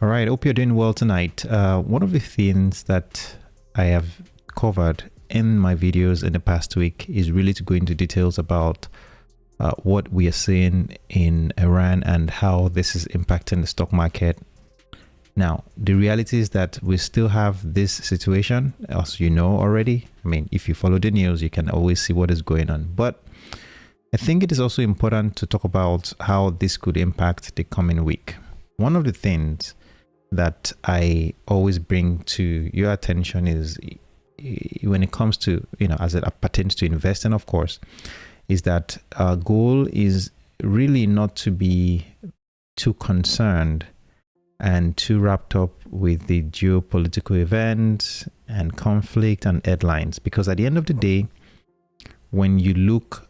All right, hope you're doing well tonight. One of the things that I have covered in my videos in the past week is really to go into details about what we are seeing in Iran and how this is impacting the stock market. Now, the reality is that we still have this situation, as you know already. I mean, if you follow the news, you can always see what is going on. But I think it is also important to talk about how this could impact the coming week. One of the things that I always bring to your attention is when it comes to, as it pertains to investing, of course, is that our goal is really not to be too concerned and too wrapped up with the geopolitical events and conflict and headlines. Because at the end of the day, when you look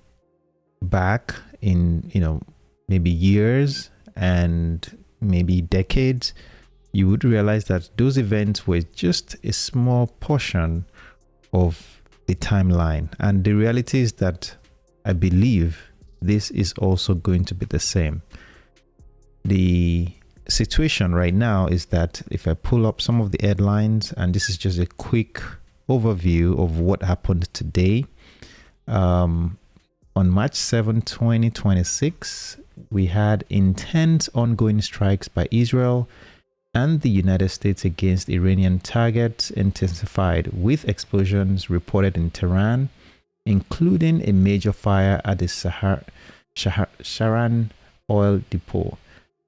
back in, maybe years and maybe decades, you would realize that those events were just a small portion of the timeline. And the reality is that I believe this is also going to be the same. The situation right now is that if I pull up some of the headlines, and this is just a quick overview of what happened today. On March 7, 2026, we had intense ongoing strikes by Israel and the United States against Iranian targets intensified, with explosions reported in Tehran, including a major fire at the Shahran oil depot.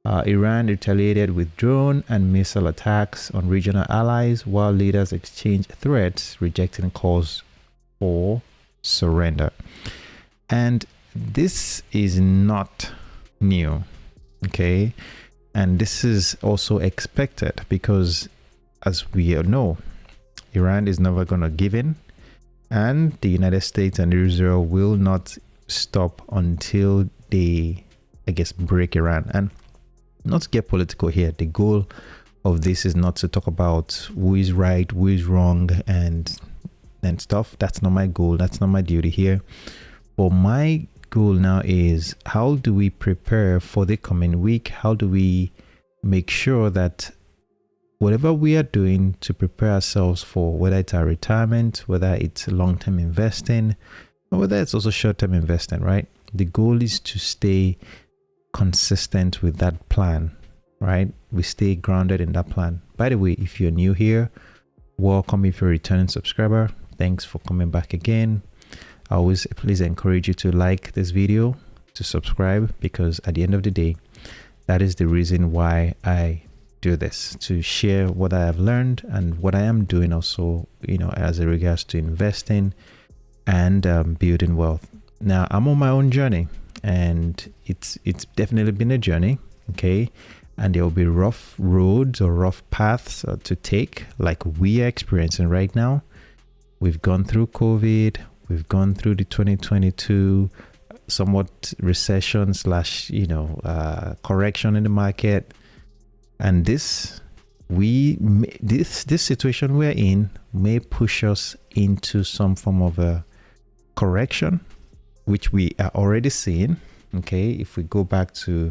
Iran retaliated with drone and missile attacks on regional allies, while leaders exchanged threats, rejecting calls for surrender. And this is not new, okay? And this is also expected because, as we all know, Iran is never going to give in, and the United States and Israel will not stop until they, break Iran. And not to get political here, the goal of this is not to talk about who is right, who is wrong, and stuff. That's not my goal. That's not my duty here. But my goal now is, how do we prepare for the coming week? How do we make sure that whatever we are doing to prepare ourselves for, whether it's our retirement, whether it's long-term investing, or whether it's also short-term investing, right? The goal is to stay consistent with that plan, right? We stay grounded in that plan. By the way, if you're new here, welcome. If you're a returning subscriber, thanks for coming back again. I always please encourage you to like this video, to subscribe, because at the end of the day, that is the reason why I do this, to share what I have learned and what I am doing also, as it regards to investing and building wealth. Now, I'm on my own journey, and it's definitely been a journey, okay? And there will be rough roads or rough paths to take, like we are experiencing right now. We've gone through COVID. We've gone through the 2022 somewhat recession / correction in the market. And this situation we're in may push us into some form of a correction, which we are already seeing. Okay, if we go back to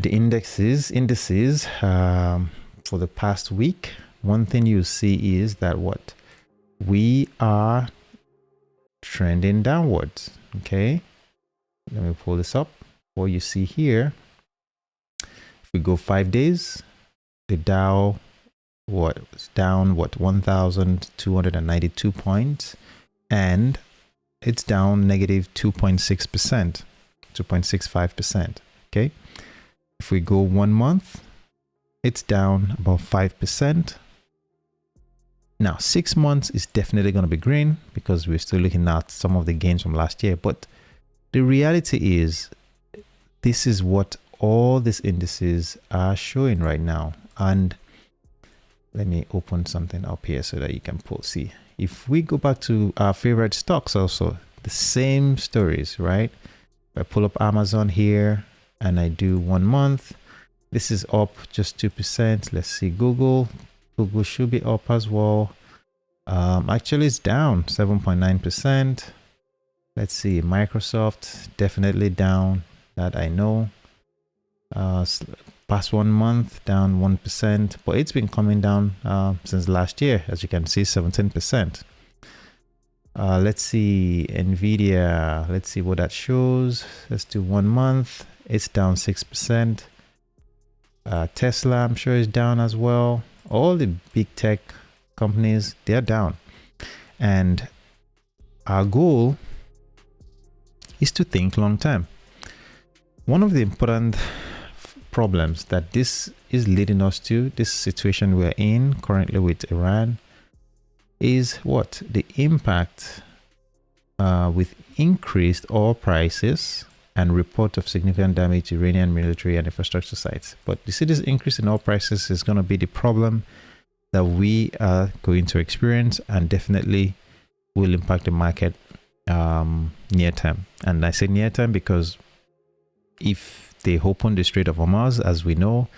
the indices for the past week, one thing you see is that we are trending downwards. Okay, let me pull this up. What you see here, if we go 5 days, the Dow was down 1,292 points, and it's down negative 2.6%, 2.65%. Okay, if we go 1 month, it's down about 5%. Now, 6 months is definitely going to be green because we're still looking at some of the gains from last year. But the reality is, this is what all these indices are showing right now. And let me open something up here so that you can see. If we go back to our favorite stocks also, the same stories, right? If I pull up Amazon here and I do 1 month, this is up just 2%. Let's see Google. Google should be up as well. Actually, it's down 7.9%. Let's see, Microsoft definitely down, that I know. past 1 month down 1%, but it's been coming down since last year, as you can see, 17%. Let's see Nvidia, let's see what that shows. Let's do 1 month. It's down 6%. Tesla, I'm sure, is down as well. All the big tech companies, they're down. And our goal is to think long term. One of the important problems that this is leading us to, this situation we're in currently with Iran, is what? The impact with increased oil prices and report of significant damage to Iranian military and infrastructure sites. But you see, this increase in oil prices is going to be the problem that we are going to experience, and definitely will impact the market near term. And I say near term because if they open the Strait of Hormuz, as we know,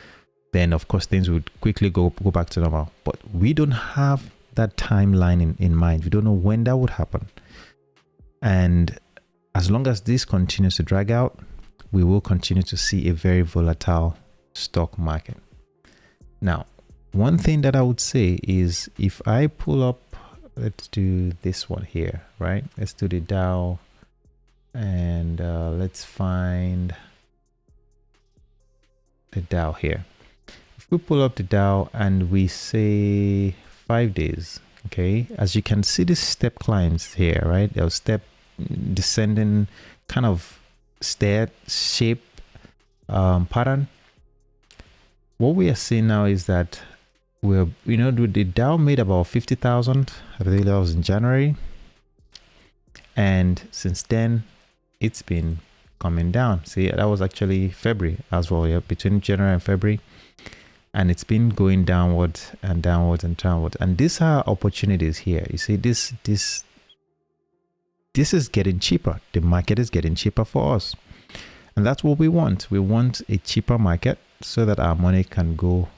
then of course things would quickly go back to normal. But we don't have that timeline in mind. We don't know when that would happen. And as long as this continues to drag out, we will continue to see a very volatile stock market. Now, one thing that I would say is, if I pull up, let's do this one here, right? Let's do the Dow, and let's find the Dow here. If we pull up the Dow and we say 5 days, okay, as you can see, this step climbs here, right? They'll step descending kind of stair shape pattern. What we are seeing now is that we're, the Dow made about 50,000. I believe that was in January, and since then it's been coming down. See, that was actually February as well, yeah, between January and February, and it's been going downwards and downwards and downwards. And these are opportunities here. You see, this is getting cheaper. The market is getting cheaper for us, and that's what we want. We want a cheaper market so that our money can go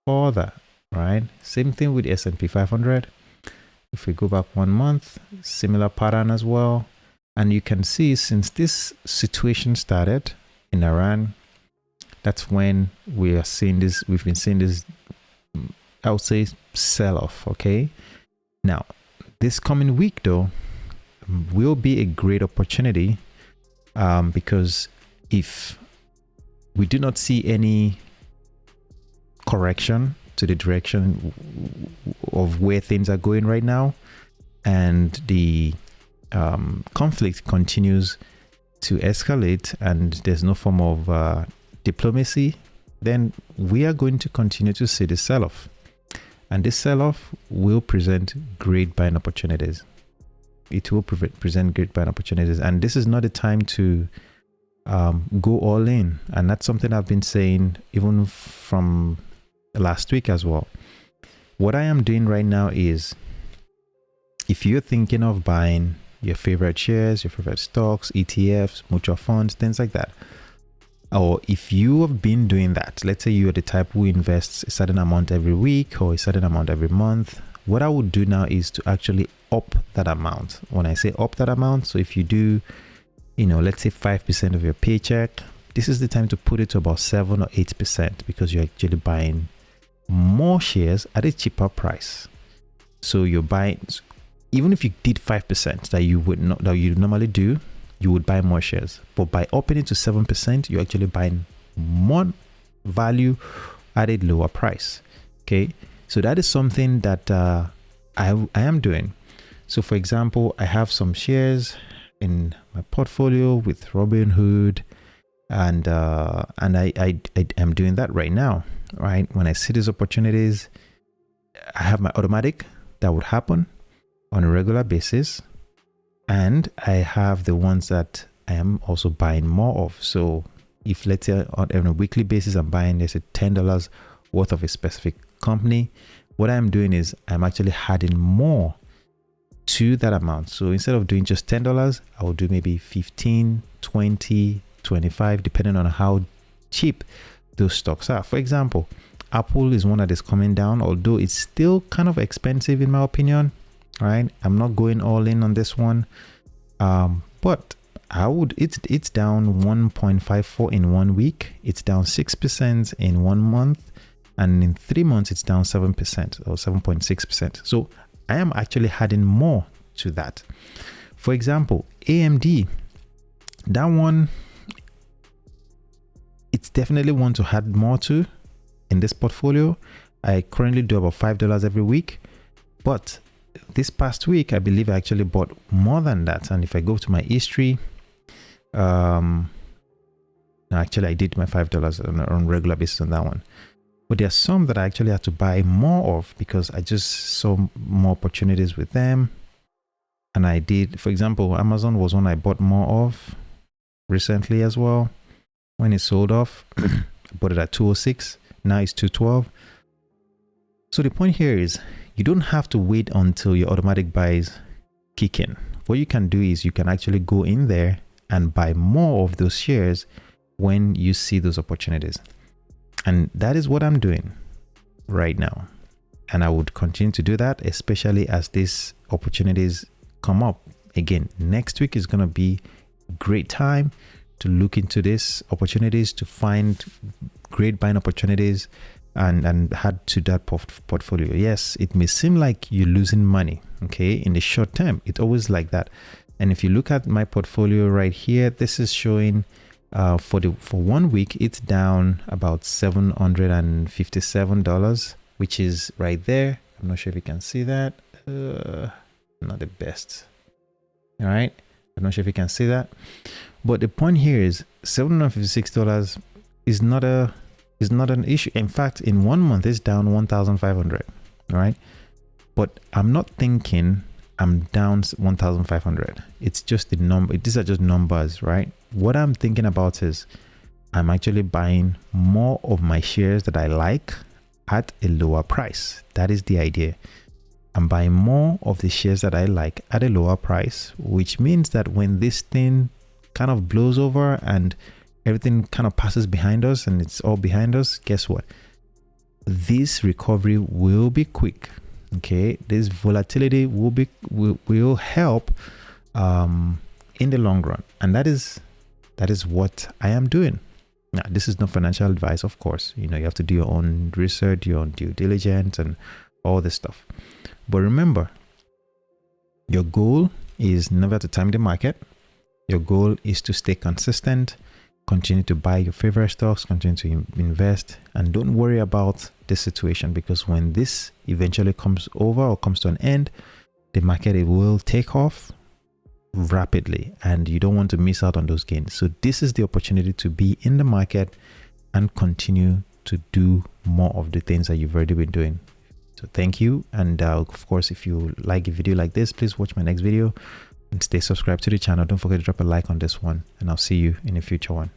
further, right? Same thing with S&P 500. If we go back 1 month, similar pattern as well. And you can see, since this situation started in Iran, that's when we are seeing this. We've been seeing this, I would say, sell-off. Okay. Now, this coming week though will be a great opportunity, because if we do not see any correction to the direction of where things are going right now, and the conflict continues to escalate, and there's no form of diplomacy, then we are going to continue to see the sell-off, and this sell-off will present great buying opportunities. It will present great buying opportunities, and this is not the time to go all in. And that's something I've been saying even from last week as well. What I am doing right now is, if you're thinking of buying your favorite shares, your favorite stocks, ETFs, mutual funds, things like that, or if you have been doing that, let's say you're the type who invests a certain amount every week or a certain amount every month, what I would do now is to actually up that amount. When I say up that amount, so if you do, let's say 5% of your paycheck, this is the time to put it to about 7 or 8%, because you're actually buying more shares at a cheaper price. So you're buying, even if you did 5% that you normally do, you would buy more shares. But by upping it to 7%, you're actually buying more value at a lower price. Okay, so that is something that I am doing. So for example, I have some shares in my portfolio with Robinhood, and I am doing that right now. Right, when I see these opportunities, I have my automatic that would happen on a regular basis, and I have the ones that I am also buying more of. So if, let's say, on a weekly basis I'm buying, let's say $10 worth of a specific company, what I'm doing is I'm actually adding more to that amount. So instead of doing just $10, I will do maybe 15, 20, 25, depending on how cheap those stocks are. For example, Apple is one that is coming down, although it's still kind of expensive in my opinion. Right, I'm not going all in on this one, but It's down 1.54 in 1 week. It's down 6% in 1 month, and in 3 months it's down 7% or 7.6%. So I am actually adding more to that. For example, AMD, that one, it's definitely one to add more to in this portfolio. I currently do about $5 every week, but this past week I believe I actually bought more than that. And if I go to my history, no, actually I did my $5 on regular basis on that one. But there are some that I actually had to buy more of because I just saw more opportunities with them. And I did, for example, Amazon was one I bought more of recently as well. When it sold off, I bought it at 206. Now it's 212. So the point here is you don't have to wait until your automatic buys kick in. What you can do is you can actually go in there and buy more of those shares when you see those opportunities. And that is what I'm doing right now. And I would continue to do that, especially as these opportunities come up. Again, next week is going to be a great time to look into these opportunities, to find great buying opportunities and add to that portfolio. Yes, it may seem like you're losing money, okay, in the short term. It's always like that. And if you look at my portfolio right here, this is showing for 1 week, it's down about $757, which is right there. I'm not sure if you can see that. Not the best. All right. I'm not sure if you can see that. But the point here is $756 is not an issue. In fact, in 1 month, it's down 1,500. All right. But I'm not thinking I'm down 1,500. It's just the number. These are just numbers, right? What I'm thinking about is I'm actually buying more of my shares that I like at a lower price. That is the idea. I'm buying more of the shares that I like at a lower price, which means that when this thing kind of blows over and everything kind of passes behind us and it's all behind us, guess what? This recovery will be quick. Okay, this volatility will help in the long run, and that is what I am doing. Now, this is not financial advice, of course. You know, you have to do your own research, your own due diligence, and all this stuff. But remember, your goal is never to time the market. Your goal is to stay consistent, continue to buy your favorite stocks, continue to invest, and don't worry about this situation, because when this eventually comes over or comes to an end, the market, it will take off rapidly and you don't want to miss out on those gains. So this is the opportunity to be in the market and continue to do more of the things that you've already been doing. So thank you. And of course, if you like a video like this, please watch my next video and stay subscribed to the channel. Don't forget to drop a like on this one, and I'll see you in a future one.